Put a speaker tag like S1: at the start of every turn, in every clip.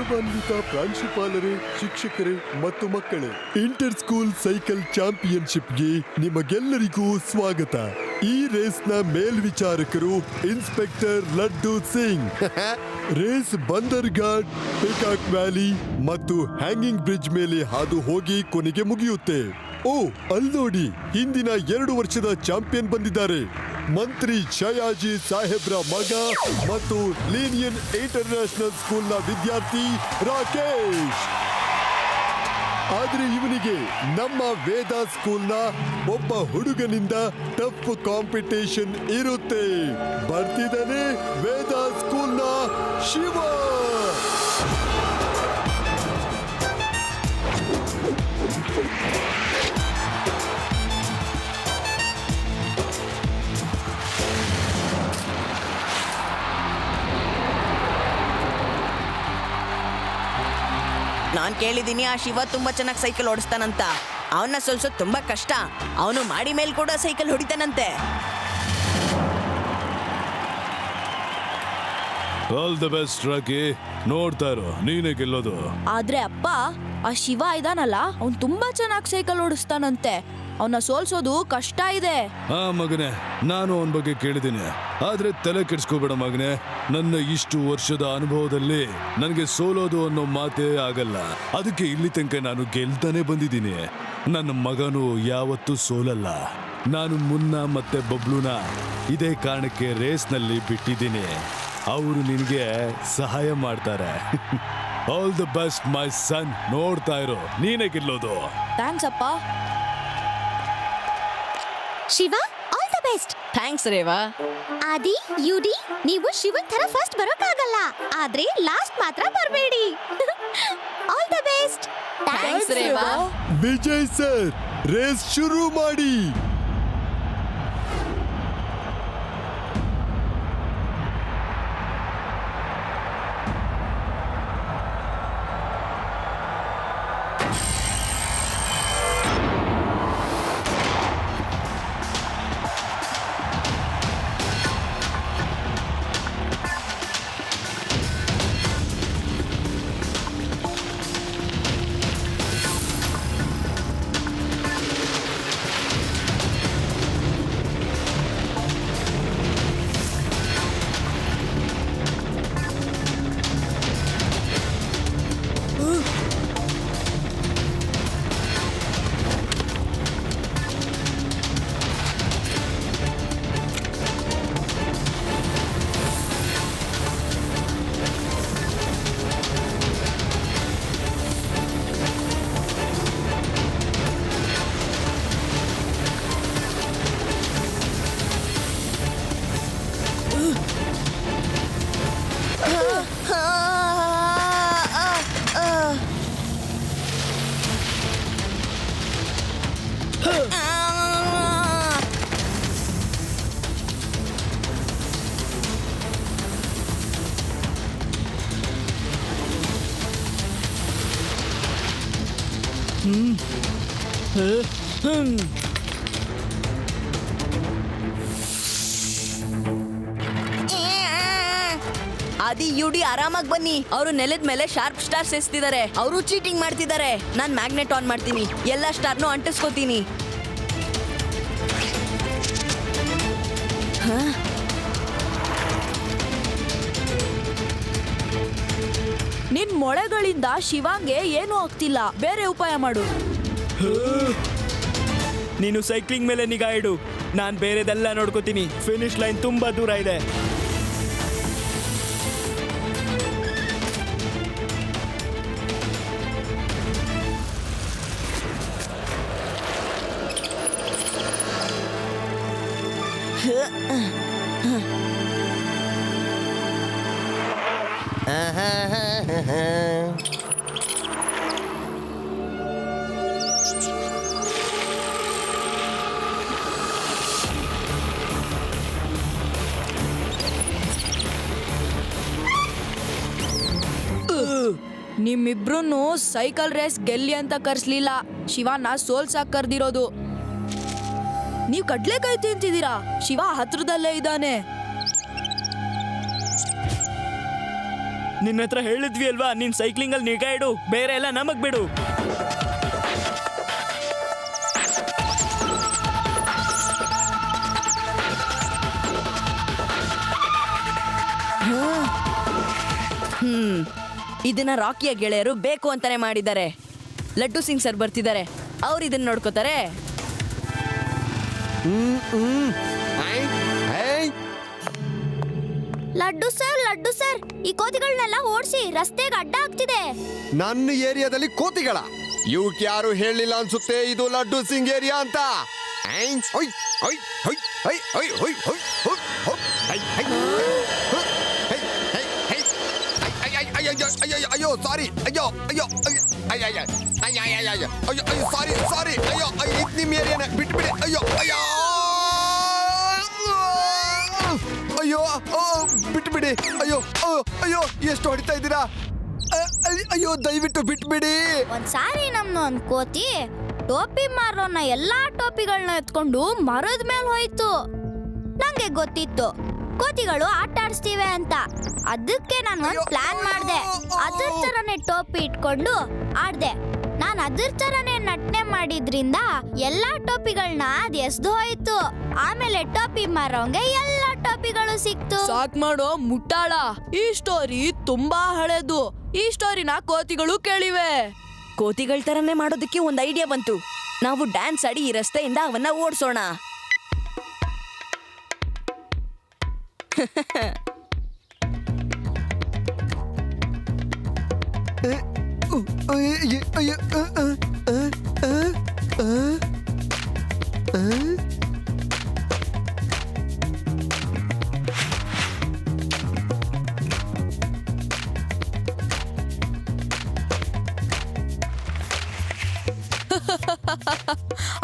S1: ಗೌರವಾನ್ವಿತ ಪ್ರಾಂಶುಪಾಲರೇ, ಶಿಕ್ಷಕರೇ ಮತ್ತು ಮಕ್ಕಳೇ, ಇಂಟರ್ ಸ್ಕೂಲ್ ಸೈಕಲ್ ಚಾಂಪಿಯನ್ಶಿಪ್ಗೆ ನಿಮಗೆಲ್ಲರಿಗೂ ಸ್ವಾಗತ. ಈ ರೇಸ್ನ ಮೇಲ್ವಿಚಾರಕರು inspector Laddu Singh. Race Bandarghat, peacock valley ಮತ್ತು ಹ್ಯಾಂಗಿಂಗ್ ಬ್ರಿಡ್ಜ್ ಮೇಲೆ ಹಾದು ಹೋಗಿ ಕೊನೆಗೆ ಮುಗಿಯುತ್ತೆ. ಓ, ಅಲ್ಲಿ ನೋಡಿ, ಹಿಂದಿನ 2 ವರ್ಷದ ಚಾಂಪಿಯನ್ ಬಂದಿದ್ದಾರೆ. ಮಂತ್ರಿ ಶಯಾಜಿ ಸಾಹೇಬ್ರ ಮಗ ಮತ್ತು ಲೀನಿಯನ್ ಇಂಟರ್ನ್ಯಾಷನಲ್ ಸ್ಕೂಲ್ನ ವಿದ್ಯಾರ್ಥಿ ರಾಕೇಶ್. ಆದ್ರೆ ಇವನಿಗೆ ನಮ್ಮ ವೇದ ಸ್ಕೂಲ್ನ ಒಬ್ಬ ಹುಡುಗನಿಂದ ಟಫ್ ಕಾಂಪಿಟೇಷನ್ ಇರುತ್ತೆ. ಬರ್ತಿದ್ದಾನೆ ವೇದ ಸ್ಕೂಲ್ನ ಶಿವ.
S2: ನಾನ್ ಕೇಳಿದೀನಿ, ಆ ಶಿವ ತುಂಬಾ ಚೆನ್ನಾಗಿ ಸೈಕಲ್ ಓಡಿಸ್ತಾನಂತ. ಅವನ್ನ ಸೋಲ್ಸೋದು ತುಂಬಾ ಕಷ್ಟ. ಅವನು ಮಾಡಿ ಮೇಲ್ ಕೂಡ ಸೈಕಲ್ ಹೊಡಿತಾನಂತೆ.
S3: All the best Rocky. ನೋಡ್ತಾ ಇರೋ, ನೀನೇ ಗೆಲ್ಲೋದು.
S4: ಆದ್ರೆ ಅಪ್ಪ, ಆ ಶಿವ ಇದಾನಲ್ಲ, ಅವ್ನು ತುಂಬಾ ಚೆನ್ನಾಗಿ ಸೈಕಲ್ ಓಡಿಸ್ತಾನಂತೆ. ಅವನ್ನ ಸೋಲ್ಸೋದು ಕಷ್ಟ ಇದೆ.
S3: ಆ ಮಗನೇ, ನಾನು ಅವನ ಬಗ್ಗೆ ಕೇಳಿದ್ದೀನಿ. ಆದ್ರೆ ತಲೆ ಕೆಡ್ಸ್ಕೋಬೇಡ ಮಗನೇ. ನನ್ನ ಇಷ್ಟು ವರ್ಷದ ಅನುಭವದಲ್ಲಿ ನನಗೆ ಸೋಲೋದು ಅನ್ನೋ ಮಾತೇ ಆಗಲ್ಲ. ಅದಕ್ಕೆ ಇಲ್ಲಿ ತನಕ ನಾನು ಗೆಲ್ತಾನೆ ಬಂದಿದ್ದೀನಿ. ನನ್ನ ಮಗನು ಯಾವತ್ತೂ ಸೋಲಲ್ಲ. ನಾನು ಮುನ್ನ ಮತ್ತೆ ಬಬ್ಲುನ ಇದೇ ಕಾರಣಕ್ಕೆ ರೇಸ್ನಲ್ಲಿ ಬಿಟ್ಟಿದ್ದೀನಿ. ಅವರು ನಿನಗೆ ಸಹಾಯ ಮಾಡ್ತಾರೆ. All the best my son. ನೋಡ್ತಾ ಇರೋ, ನೀನೇ ಗೆಲ್ಲೋದು.
S4: ಥ್ಯಾಂಕ್ಸ್ ಅಪ್ಪ.
S5: Shiva, all the best.
S2: Thanks Reva.
S5: Adi, ಯುಡಿ, ನೀವು ಶಿವನ್ ತರ ಫಸ್ಟ್ ಬರೋಕ್ಕಾಗಲ್ಲ, ಆದ್ರೆ ಲಾಸ್ಟ್ ಮಾತ್ರ ಬರಬೇಡಿ. All the best.
S2: Thanks Reva.
S1: Vijay sir, race ಶುರು ಮಾಡಿ.
S2: ಆದಿ, ಯುಡಿ, ಆರಾಮಾಗಿ ಬನ್ನಿ. ಅವರು ನೆಲದ ಮೇಲೆ ಶಾರ್ಪ್ ಸ್ಟಾರ್ಸ್ ಎಸ್ತಿದ್ದಾರೆ. ಅವರು ಚೀಟಿಂಗ್ ಮಾಡ್ತಿದ್ದಾರೆ. ನಾನ್ ಮ್ಯಾಗ್ನೆಟ್ ಆನ್ ಮಾಡ್ತೀನಿ, ಎಲ್ಲ ಸ್ಟಾರ್ನು ಅಂಟಿಸ್ಕೋತೀನಿ.
S4: ನಿನ್ ಮೊಳೆಗಳಿಂದ ಶಿವಾಂಗೆ ಏನೂ ಆಗ್ತಿಲ್ಲ. ಬೇರೆ ಉಪಾಯ ಮಾಡು.
S6: ನೀನು ಸೈಕ್ಲಿಂಗ್ ಮೇಲೆ ನಿಗಾ ಇಡು. ನಾನು ಬೇರೆದೆಲ್ಲ ನೋಡ್ಕೋತೀನಿ. ಫಿನಿಶ್ ಲೈನ್ ತುಂಬಾ ದೂರ ಇದೆ.
S4: ನಿಮ್ಮಿಬ್ರು ಸೈಕಲ್ ರೇಸ್ ಗೆಲ್ಲಿ ಅಂತ ಕರ್ಸ್ಲಿಲ್ಲ, ಶಿವನ ಸೋಲ್ಸಾಕ್ ಕರ್ದಿರೋದು. ನೀವ್ ಕಡ್ಲೆಕಾಯಿ ತಿಂತಿದ್ದೀರಾ. ಶಿವ ಹತ್ರದಲ್ಲೇ ಇದ್ದಾನೆ.
S6: ನಿನ್ನ ಹತ್ರ ಹೇಳಿದ್ವಿ ಅಲ್ವಾ, ನೀನ್ ಸೈಕ್ಲಿಂಗ್ ಅಲ್ಲಿ ನಿಗಾ ಇಡು, ಬೇರೆ ಎಲ್ಲ ನಮಗ್ ಬಿಡು.
S2: ಇದನ್ನ ರಾಕಿಯ ಗೆಳೆಯರು ಬೇಕು ಅಂತಾನೆ ಮಾಡಿದ್ದಾರೆ. ಲಡ್ಡು ಸಿಂಗ್ ಸರ್ ಬರ್ತಿದ್ದಾರೆ, ಅವ್ರು ಇದನ್ನ ನೋಡ್ಕೋತಾರೆ.
S5: ಲಡ್ಡು ಸರ್ ಈ ಕೋತಿಗಳನ್ನೆಲ್ಲ ಓಡಿಸಿ ರಸ್ತೆಗೆ ಅಡ್ಡ ಆಗ್ತಿದೆ.
S1: ನನ್ನ ಏರಿಯಾದಲ್ಲಿ ಕೋತಿಗಳ ಇವಕ್ಕೆ ಯಾರು ಹೇಳಿಲ್ಲ ಅನ್ಸುತ್ತೆ ಇದು ಲಡ್ಡು ಸಿಂಗ್ ಏರಿಯಾ ಅಂತ. ಅಯ್ಯೋ ಸಾರಿ, ಅಯ್ಯೋ ಅಯ್ಯೋ ಅಯ್ಯೋ ಸಾರಿ ಸಾರಿ, ಅಯ್ಯೋ ಇದು ನಿಮ್ಮ ಏರಿಯಾನ ಬಿಟ್ಬಿಡಿ. ಅಯ್ಯೋ ಅಯ್ಯೋ ಅಯ್ಯೋ ಬಿಟ್ಬಿಡಿ. ಅಯ್ಯೋ ಅಯ್ಯೋ ಎಷ್ಟು ಹೊಡಿತಾ ಇದ್ದೀರಾ? ಅಯ್ಯೋ ದಯವಿಟ್ಟು ಬಿಟ್ಬಿಡಿ.
S5: ಒಂದ್ಸಾರಿ ನಮ್ನ ಕೋತಿ ಟೋಪಿ ಮಾರೋನ ಎಲ್ಲಾ ಟೋಪಿಗಳನ್ನ ಎತ್ಕೊಂಡು ಮರದ ಮೇಲೆ ಹೋಯ್ತು. ನಂಗೆ ಗೊತ್ತಿತ್ತು ಕೋತಿಗಳು ಆಟ ಆಡಿಸ್ತಿವೆ ಅಂತ, ಅದಕ್ಕೆ ನಾನು ಒಂದು ಪ್ಲಾನ್ ಮಾಡಿದೆ. ಅದ್ರ ತರನೇ ಟೋಪಿ ಇಟ್ಕೊಂಡು ಆಡ್ದೆ. ನಾನು ಅದ್ರ ತರನೇ ನಟನೆ ಮಾಡಿದ್ರಿಂದ ಎಲ್ಲಾ ಟೋಪಿಗಳನ್ನ ಅದ್ ಎಸ್ದು ಹೋಯ್ತು. ಆಮೇಲೆ ಟೋಪಿ ಮಾರೋಂಗೆ ಎಲ್ಲಾ ಟೋಪಿಗಳು ಸಿಕ್ತು.
S4: ಸಾಕ್ ಮಾಡೋ ಮುಟ್ಟಾಳ, ಈ ಸ್ಟೋರಿ ತುಂಬಾ ಹಳೇದು. ಈ ಸ್ಟೋರಿನ ಕೋತಿಗಳು ಕೇಳಿವೆ.
S2: ಕೋತಿಗಳ ತರನೇ ಮಾಡೋದಕ್ಕೆ ಒಂದು ಐಡಿಯಾ ಬಂತು. ನಾವು ಡ್ಯಾನ್ಸ್ ಆಡಿ ಈ ರಸ್ತೆಯಿಂದ ಅವನ್ನ ಓಡಿಸೋಣ.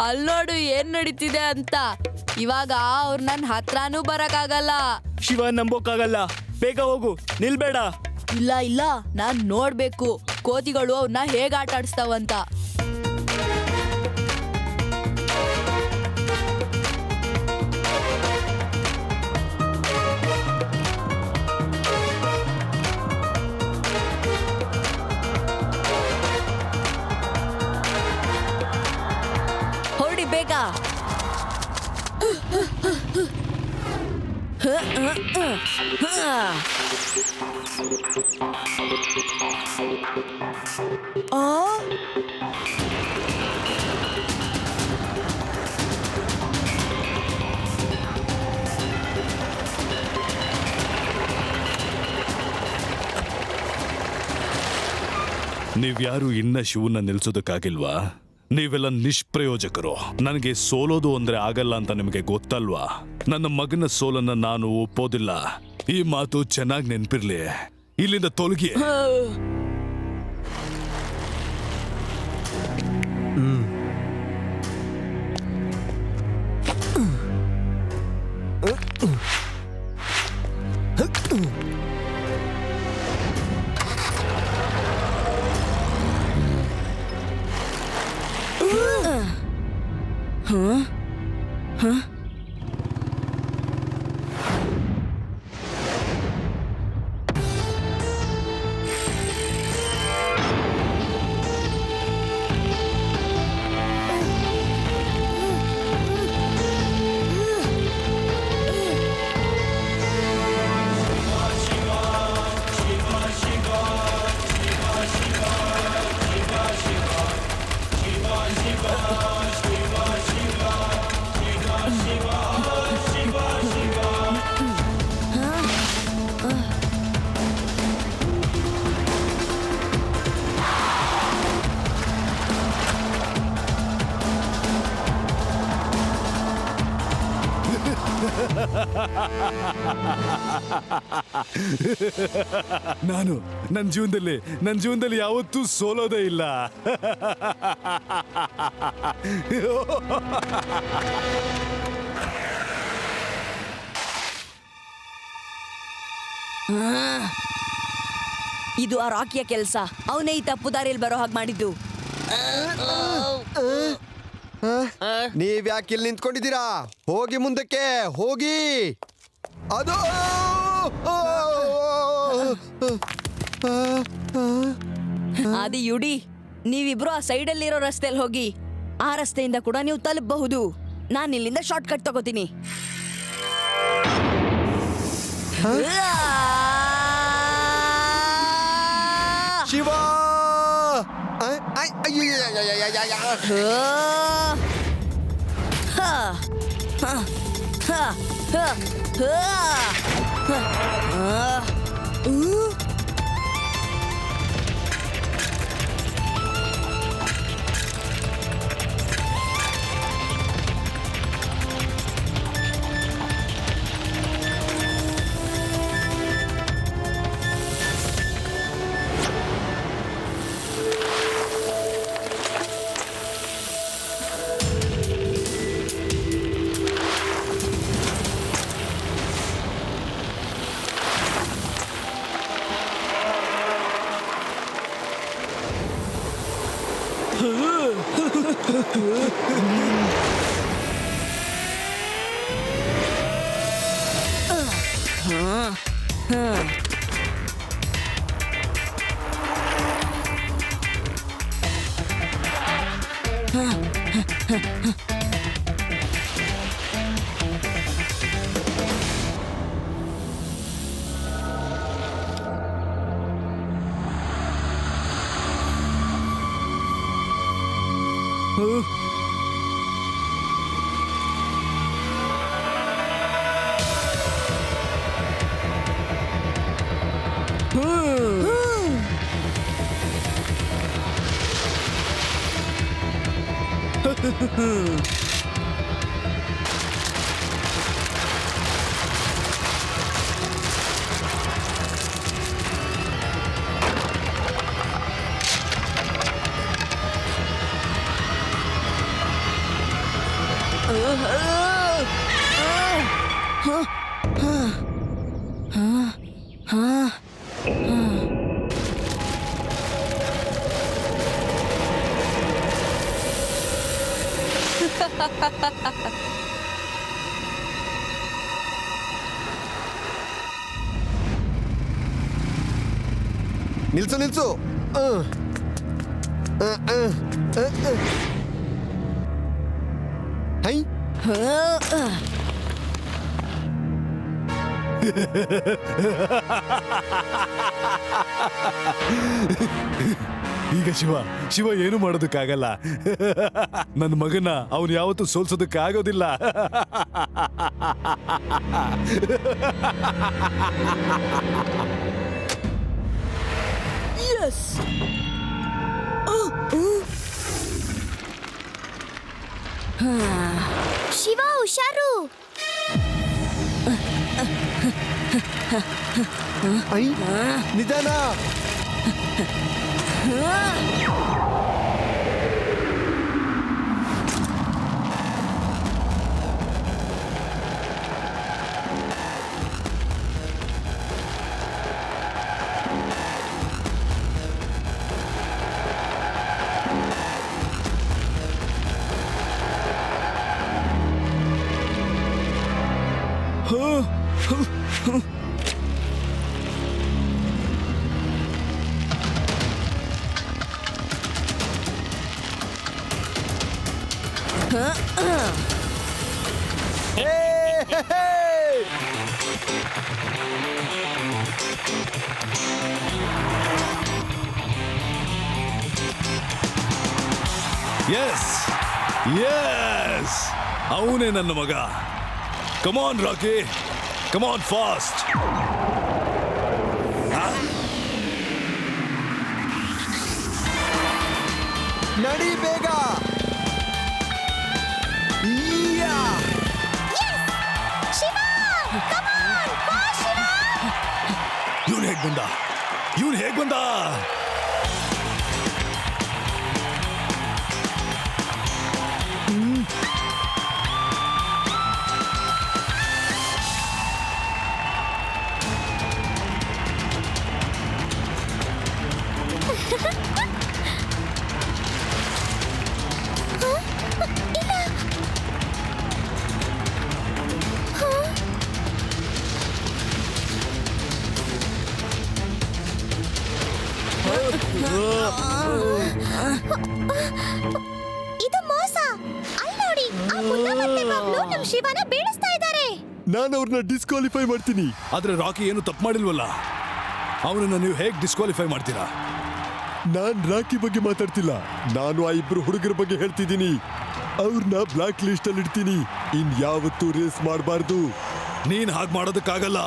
S4: ಅಲ್ಲೋಡು ಏನ್ ನಡೀತಿದೆ ಅಂತ. ಇವಾಗ ಅವ್ರು ನನ್ ಹತ್ರನೂ ಬರಕ್ಕಾಗಲ್ಲ.
S6: ಶಿವ ನಂಬೋಕ್ಕಾಗಲ್ಲ, ಬೇಗ ಹೋಗು, ನಿಲ್ಬೇಡ.
S4: ಇಲ್ಲ ಇಲ್ಲ, ನಾನ್ ನೋಡ್ಬೇಕು ಕೋತಿಗಳು ಅವ್ರನ್ನ ಹೇಗ್ ಆಟ ಆಡಿಸ್ತಾವಂತ.
S2: ಹೊರಡಿ ಬೇಗ.
S3: ನೀವ್ಯಾರು ಇನ್ನ ಶಿವನ್ನ ನಿಲ್ಸೋದಕ್ಕಾಗಿಲ್ವಾ? ನೀವೆಲ್ಲ ನಿಷ್ಪ್ರಯೋಜಕರು. ನನಗೆ ಸೋಲೋದು ಅಂದ್ರೆ ಆಗಲ್ಲ ಅಂತ ನಿಮಗೆ ಗೊತ್ತಲ್ವಾ? ನನ್ನ ಮಗನ ಸೋಲನ್ನ ನಾನು ಒಪ್ಪೋದಿಲ್ಲ. ಈ ಮಾತು ಚೆನ್ನಾಗಿ ನೆನ್ಪಿರ್ಲಿ. ಇಲ್ಲಿಂದ ತೊಲಗಿ. ನಾನು ನನ್ನ ಜೀವನದಲ್ಲಿ ಯಾವತ್ತೂ ಸೋಲೋದೇ ಇಲ್ಲ.
S2: ಇದು ಆ ರಾಕಿಯ ಕೆಲಸ. ಅವನೇ ಈ ತಪ್ಪು ದಾರಿಯಲ್ಲಿ ಬರೋ ಹಾಗೆ ಮಾಡಿದ್ದು.
S1: ನೀವ್ಯಾಕೆ ಇಲ್ಲಿ ನಿಂತ್ಕೊಂಡಿದ್ದೀರಾ? ಹೋಗಿ ಮುಂದಕ್ಕೆ ಹೋಗಿ. ಅದು
S2: ಆದಿ ಯುಡಿ, ನೀವಿಬ್ರು ಆ ಸೈಡಲ್ಲಿರೋ ರಸ್ತೆಯಲ್ಲಿ ಹೋಗಿ. ಆ ರಸ್ತೆಯಿಂದ ಕೂಡ ನೀವು ತಲುಪಬಹುದು. ನಾನು ಇಲ್ಲಿಂದ ಶಾರ್ಟ್ ಕಟ್ ತಗೋತೀನಿ.
S1: ಶಿವ ನಿಲ್ಸು ನಿಲ್ಸು. ಹೈ
S3: ಈಗ ಶಿವ ಏನು ಮಾಡೋದಕ್ಕಾಗಲ್ಲ. ನನ್ನ ಮಗನ ಅವನು ಯಾವತ್ತೂ ಸೋಲ್ಸೋದಕ್ಕಾಗೋದಿಲ್ಲ.
S5: ಶಿವ ಹುಷಾರು.
S1: ಐ ನಿಧಾನ.
S3: ಎಸ್ ಎಸ್, ಅವನೇ ನನ್ನ ಮಗ. ಕಮಾನ್ ರಾಕಿ, ಕಮಾನ್ ಫಾಸ್ಟ್.
S1: ನಡಿ ಬೇಗ.
S3: ಇವನು ಹೇಗ್ ಬಂದ?
S5: ಇದು ಮೋಸ. ಅಲ್ಲಿ ನೋಡಿ, ಆ ಮುನ್ನ ಮತ್ತೆ ಬಬ್ಲು ನಮ್ ಶಿವನ ಬೀಳಿಸ್ತಾ ಇದ್ದಾರೆ.
S1: ನಾನು ಅವ್ರನ್ನ ಡಿಸ್ಕ್ವಾಲಿಫೈ ಮಾಡ್ತೀನಿ.
S3: ಆದ್ರೆ ರಾಕಿ ಏನು ತಪ್ಪು ಮಾಡಿಲ್ವಲ್ಲ, ಅವನನ್ನ ನೀವು ಹೇಗೆ ಡಿಸ್ಕ್ವಾಲಿಫೈ ಮಾಡ್ತೀರಾ?
S1: ನಾನ್ ರಾಕಿ ಬಗ್ಗೆ ಮಾತಾಡ್ತಿಲ್ಲ, ನಾನು ಆ ಇಬ್ರು ಹುಡುಗರ ಬಗ್ಗೆ ಹೇಳ್ತಿದ್ದೀನಿ. ಅವ್ರನ್ನ ಬ್ಲಾಕ್ ಲಿಸ್ಟ್ ಅಲ್ಲಿ ಇಡ್ತೀನಿ. ಯಾವತ್ತೂ ರೇಸ್ ಮಾಡಬಾರ್ದು.
S3: ನೀನ್ ಹಾಗೆ ಮಾಡೋದಕ್ಕಾಗಲ್ಲ.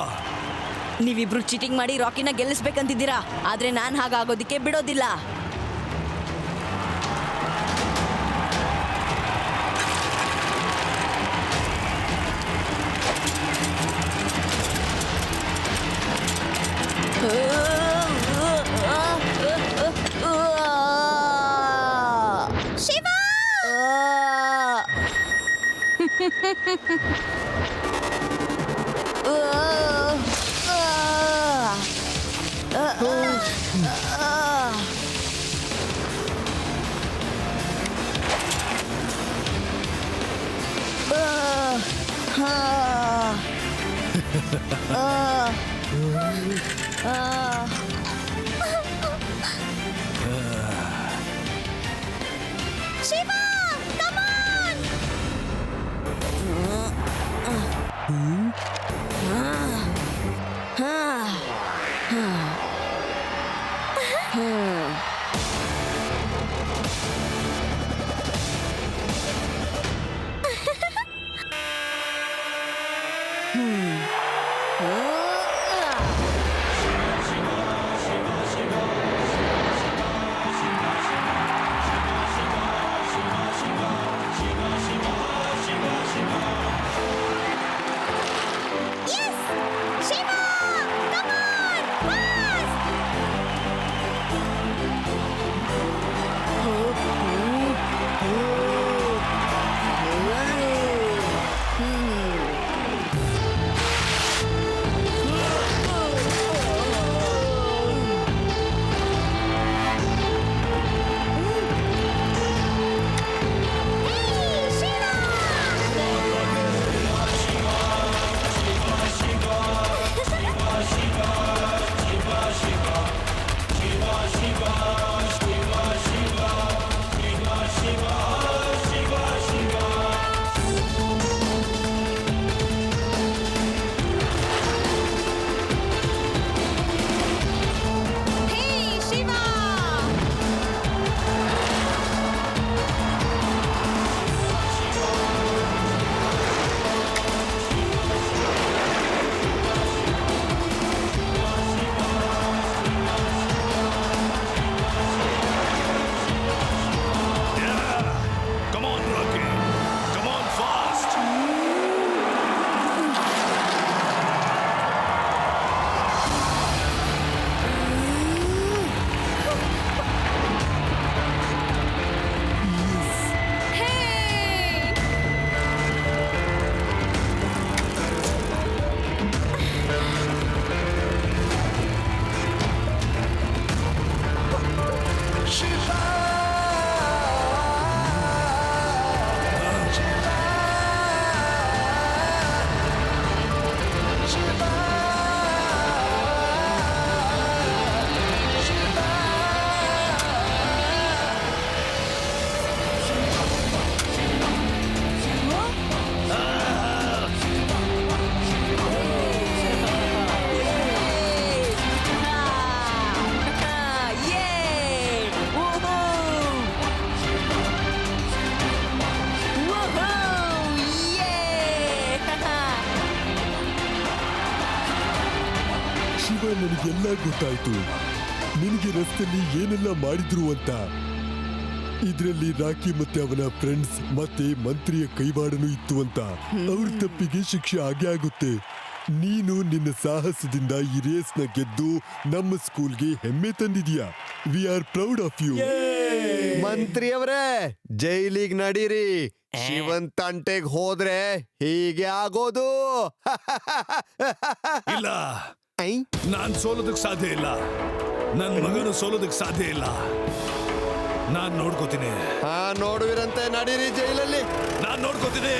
S2: ನೀವಿಬ್ರು ಚೀಟಿಂಗ್ ಮಾಡಿ ರಾಕಿನ ಗೆಲ್ಲಿಸ್ಬೇಕಂತಿದ್ದೀರಾ, ಆದ್ರೆ ನಾನ್ ಹಾಗಾಗೋದಿಕ್ಕೆ ಬಿಡೋದಿಲ್ಲ.
S5: Shiva! Shiva! Come on! Yes! Shiva! Come on! Fast! Hey, Shiva! Hey, Shiva!
S3: Come on, Rocky. Come on, fast.
S5: Hey!
S1: Shiva, ನನಗೆಲ್ಲ ಗೊತ್ತಾಯ್ತು. ನಿನಗೆ ರಸ್ತೆಯಲ್ಲಿ ಏನೆಲ್ಲ ಮಾಡಿದ್ರು ಅಂತ. ಇದ್ರಲ್ಲಿ ರಾಕಿ ಮತ್ತೆ ಅವನ ಫ್ರೆಂಡ್ಸ್ ಮತ್ತೆ ಮಂತ್ರಿಯ ಕೈವಾಡನೂ ಇತ್ತು ಅಂತ. ಅವ್ರ ತಪ್ಪಿಗೆ ಶಿಕ್ಷೆ ಆಗೇ ಆಗುತ್ತೆ. ನೀನು ನಿನ್ನ ಸಾಹಸದಿಂದ ಈ ರೇಸ್ನ ಗೆದ್ದು ನಮ್ಮ ಸ್ಕೂಲ್ಗೆ ಹೆಮ್ಮೆ ತಂದಿದೀಯಾ. We are proud of you. ಮಂತ್ರಿಯವರೇ, ಜೈಲಿಗೆ ನಡೀರಿ. ಶಿವನ್ ತಂಟೆಗೆ ಹೋದ್ರೆ ಹೀಗೆ ಆಗೋದು.
S3: ಇಲ್ಲ, ನಾನ್ ಸೋಲೋದಕ್ ಸಾಧ್ಯ ಇಲ್ಲ. ನನ್ ಮಗನು ಸೋಲೋದಕ್ ಸಾಧ್ಯ ಇಲ್ಲ. ನಾನ್ ನೋಡ್ಕೋತೀನಿ.
S1: ನೋಡುವಿರಂತೆ, ನಡೀರಿ ಜೈಲಲ್ಲಿ.
S3: ನಾನ್ ನೋಡ್ಕೋತೀನಿ.